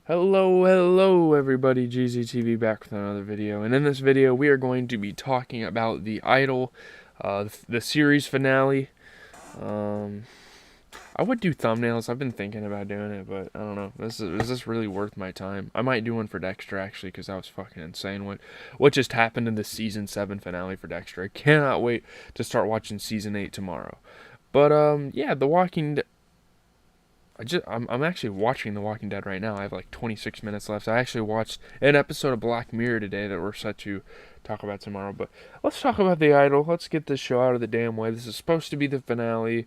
Hello everybody, GZTV back with another video, and in this video we are going to be talking about The Idol, the series finale. I would do thumbnails. I've been thinking about doing it, but I don't know. Is this really worth my time? I might do one for Dexter actually, because that was fucking insane. What just happened in the season 7 finale for Dexter? I cannot wait to start watching season 8 tomorrow. But yeah, The Walking I'm actually watching The Walking Dead right now. I have like 26 minutes left. I actually watched an episode of Black Mirror today that we're set to talk about tomorrow. But let's talk about The Idol. Let's get this show out of the damn way. This is supposed to be the finale.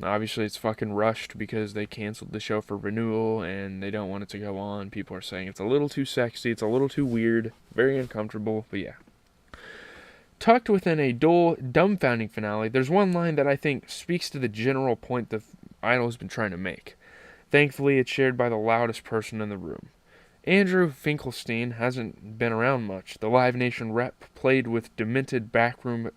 Obviously, it's fucking rushed because they canceled the show for renewal and they don't want it to go on. People are saying it's a little too sexy. It's a little too weird. Very uncomfortable. But yeah. Tucked within a dull, dumbfounding finale, there's one line that I think speaks to the general point the Idol has been trying to make. Thankfully, it's shared by the loudest person in the room. Andrew Finkelstein hasn't been around much. The Live Nation rep, played with demented backroom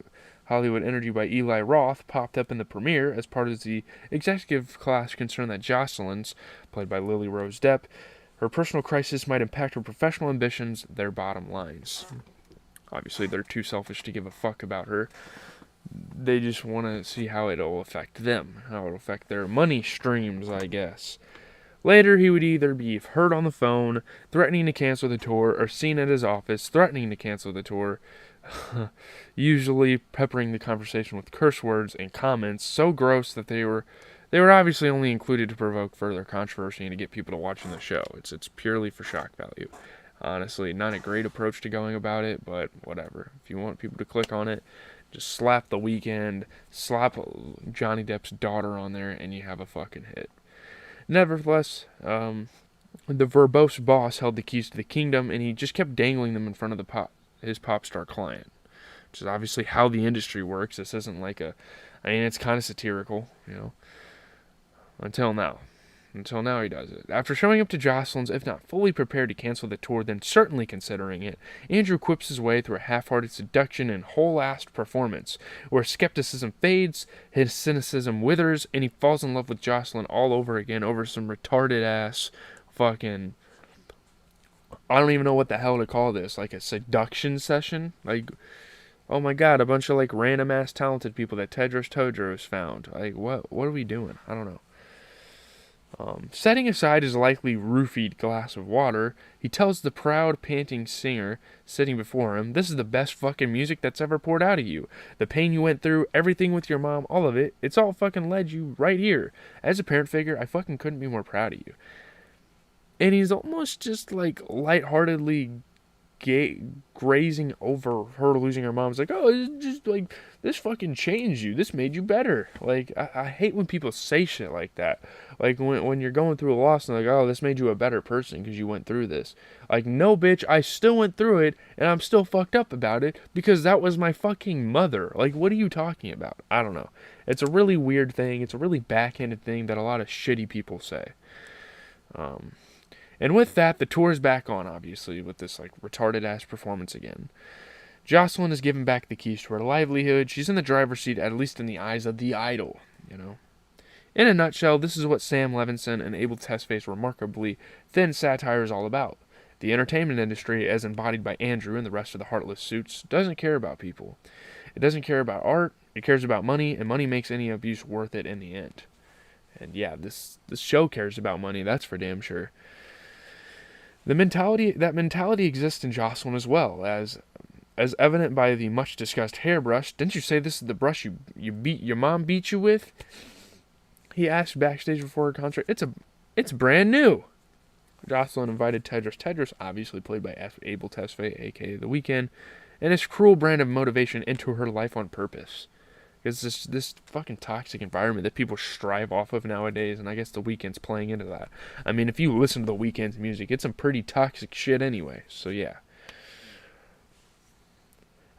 Hollywood energy by Eli Roth, popped up in the premiere as part of the executive class concerned that Jocelyn's, played by Lily Rose Depp, her personal crisis might impact her professional ambitions, their bottom lines. Obviously, they're too selfish to give a fuck about her. They just want to see how it'll affect them, how it'll affect their money streams, I guess. Later, he would either be heard on the phone, threatening to cancel the tour, or seen at his office, threatening to cancel the tour, usually peppering the conversation with curse words and comments so gross that they were obviously only included to provoke further controversy and to get people to watch the show. It's purely for shock value. Honestly, not a great approach to going about it, but whatever. If you want people to click on it, just slap The Weeknd, slap Johnny Depp's daughter on there, and you have a fucking hit. Nevertheless, the verbose boss held the keys to the kingdom, and he just kept dangling them in front of his pop star client, which is obviously how the industry works. This isn't like it's kind of satirical, until now. Until now he does it. After showing up to Jocelyn's, if not fully prepared to cancel the tour, then certainly considering it, Andrew quips his way through a half-hearted seduction and whole-assed performance, where skepticism fades, his cynicism withers, and he falls in love with Jocelyn all over again over some retarded-ass fucking... I don't even know what the hell to call this. Like a seduction session? Like, oh my god, a bunch of like random-ass talented people that Tedros Todros found. Like, what are we doing? I don't know. Setting aside his likely roofied glass of water, he tells the proud, panting singer sitting before him, "This is the best fucking music that's ever poured out of you. The pain you went through, everything with your mom, all of it, it's all fucking led you right here. As a parent figure, I fucking couldn't be more proud of you." And he's almost just like lightheartedly grazing over her losing her mom. It's like, oh, it's just like, this fucking changed you. This made you better. Like, I hate when people say shit like that. Like, when you're going through a loss and like, oh, this made you a better person because you went through this. Like, no, bitch, I still went through it and I'm still fucked up about it because that was my fucking mother. Like, what are you talking about? I don't know. It's a really weird thing. It's a really backhanded thing that a lot of shitty people say. And with that, the tour is back on, obviously, with this, like, retarded-ass performance again. Jocelyn is given back the keys to her livelihood. She's in the driver's seat, at least in the eyes of the Idol, In a nutshell, this is what Sam Levinson and Abel Tesfaye's remarkably thin satire is all about. The entertainment industry, as embodied by Andrew and the rest of the heartless suits, doesn't care about people. It doesn't care about art, it cares about money, and money makes any abuse worth it in the end. And yeah, this show cares about money, that's for damn sure. That mentality exists in Jocelyn as well, as evident by the much discussed hairbrush. Didn't you say this is the brush your mom beat you with? He asked backstage before her concert. It's brand new. Jocelyn invited Tedros, obviously played by Abel Tesfaye, aka The Weeknd, and his cruel brand of motivation into her life on purpose. It's this fucking toxic environment that people strive off of nowadays, and I guess The Weeknd's playing into that. I mean, if you listen to The Weeknd's music, it's some pretty toxic shit anyway, so yeah.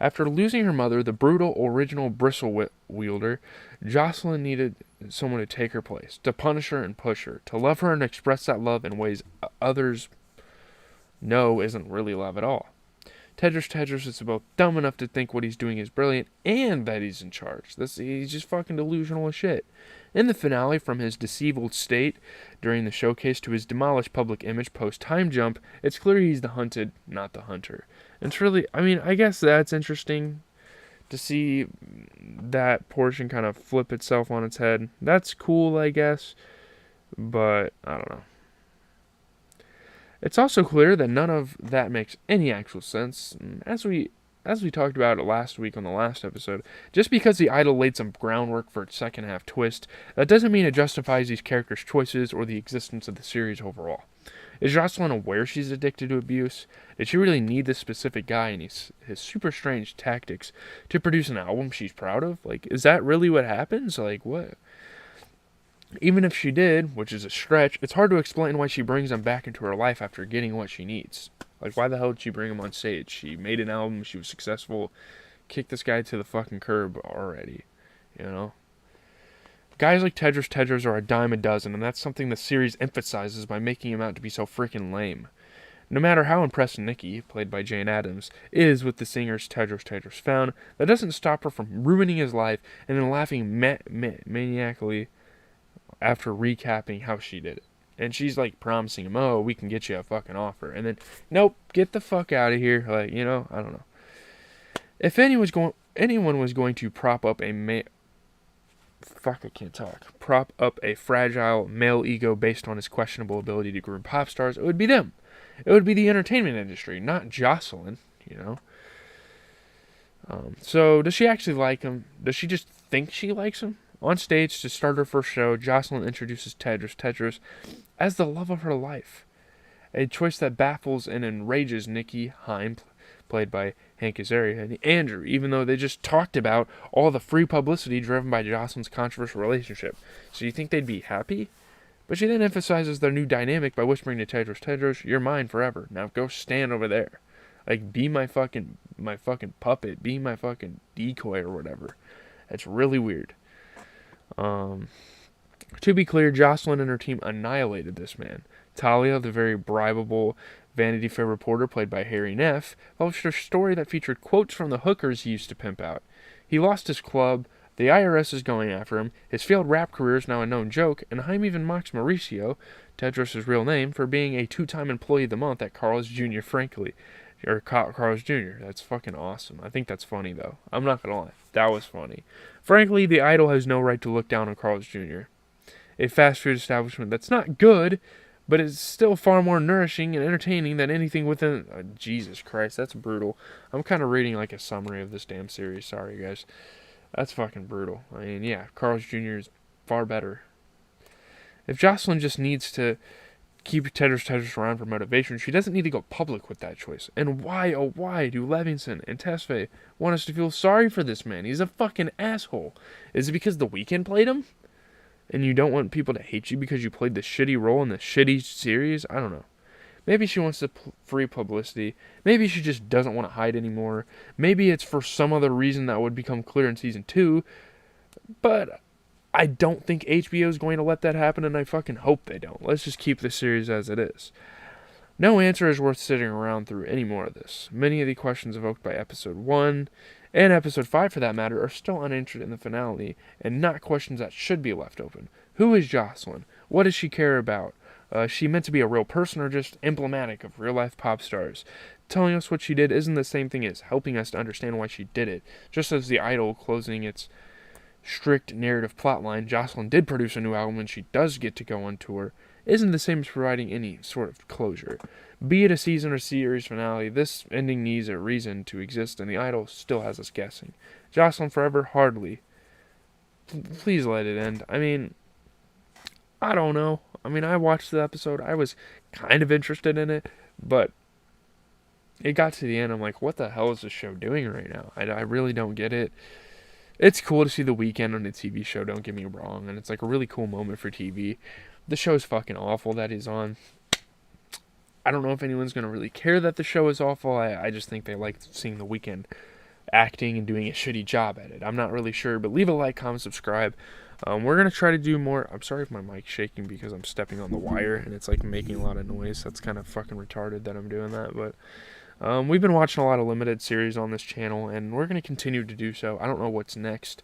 After losing her mother, the brutal original bristle wielder, Jocelyn needed someone to take her place, to punish her and push her, to love her and express that love in ways others know isn't really love at all. Tedros is both dumb enough to think what he's doing is brilliant and that he's in charge. He's just fucking delusional as shit. In the finale, from his deceived state during the showcase to his demolished public image post-time jump, it's clear he's the hunted, not the hunter. And it's really, I mean, I guess that's interesting to see that portion kind of flip itself on its head. That's cool, I guess, but I don't know. It's also clear that none of that makes any actual sense. As we talked about it last week on the last episode, just because the idol laid some groundwork for its second half twist, that doesn't mean it justifies these characters' choices or the existence of the series overall. Is Jocelyn aware she's addicted to abuse? Did she really need this specific guy and his super strange tactics to produce an album she's proud of? Like, is that really what happens? Like, what? Even if she did, which is a stretch, it's hard to explain why she brings him back into her life after getting what she needs. Like, why the hell did she bring him on stage? She made an album, she was successful, kicked this guy to the fucking curb already, you know? Guys like Tedros are a dime a dozen, and that's something the series emphasizes by making him out to be so freaking lame. No matter how impressed Nikki, played by Jane Addams, is with the singer's Tedros found, that doesn't stop her from ruining his life and then laughing maniacally after recapping how she did it. And she's like promising him, oh, we can get you a fucking offer. And then, nope, get the fuck out of here. Like, you know, I don't know. If anyone was going to prop up a fragile male ego based on his questionable ability to groom pop stars, it would be them. It would be the entertainment industry, not Jocelyn, you know. So, does she actually like him? Does she just think she likes him? On stage, to start her first show, Jocelyn introduces Tedros as the love of her life. A choice that baffles and enrages Nikki Heim, played by Hank Azaria, and Andrew, even though they just talked about all the free publicity driven by Jocelyn's controversial relationship. So you think they'd be happy? But she then emphasizes their new dynamic by whispering to Tedros, you're mine forever. Now go stand over there. Like, be my fucking puppet. Be my fucking decoy or whatever. That's really weird. To be clear, Jocelyn and her team annihilated this man. Talia, the very bribable Vanity Fair reporter played by Harry Neff, published a story that featured quotes from the hookers he used to pimp out. He lost his club, the IRS is going after him, his failed rap career is now a known joke, and Haim even mocks Mauricio, Tedros' real name, for being a 2-time Employee of the Month at Carl's Jr. Carl's Jr. That's fucking awesome. I think that's funny, though. I'm not gonna lie. That was funny. Frankly, the idol has no right to look down on Carl's Jr., a fast food establishment that's not good, but it's still far more nourishing and entertaining than anything within... Jesus Christ, that's brutal. I'm kind of reading like a summary of this damn series. Sorry, guys. That's fucking brutal. I mean, yeah, Carl's Jr. is far better. If Jocelyn just needs to keep Tedros around for motivation, she doesn't need to go public with that choice. And why, oh why, do Levinson and Tesfaye want us to feel sorry for this man? He's a fucking asshole. Is it because The Weeknd played him? And you don't want people to hate you because you played the shitty role in the shitty series? I don't know. Maybe she wants the free publicity. Maybe she just doesn't want to hide anymore. Maybe it's for some other reason that would become clear in season 2. But I don't think HBO is going to let that happen, and I fucking hope they don't. Let's just keep the series as it is. No answer is worth sitting around through any more of this. Many of the questions evoked by Episode 1, and Episode 5 for that matter, are still unanswered in the finale, and not questions that should be left open. Who is Jocelyn? What does she care about? Is she meant to be a real person or just emblematic of real-life pop stars? Telling us what she did isn't the same thing as helping us to understand why she did it. Just as The Idol closing its strict narrative plotline, Jocelyn did produce a new album and she does get to go on tour, isn't the same as providing any sort of closure. Be it a season or series finale, this ending needs a reason to exist, and The Idol still has us guessing. Jocelyn forever? Hardly. Please let it end. I mean, I don't know. I mean, I watched the episode. I was kind of interested in it, but it got to the end. I'm like, what the hell is this show doing right now? I really don't get it. It's cool to see The Weeknd on a TV show, don't get me wrong, and it's like a really cool moment for TV. The show's fucking awful that he's on. I don't know if anyone's going to really care that the show is awful. I just think they like seeing The Weeknd acting and doing a shitty job at it. I'm not really sure, but leave a like, comment, subscribe. We're going to try to do more. I'm sorry if my mic's shaking because I'm stepping on the wire and it's like making a lot of noise. That's kind of fucking retarded that I'm doing that, but we've been watching a lot of limited series on this channel and we're going to continue to do so. I don't know what's next.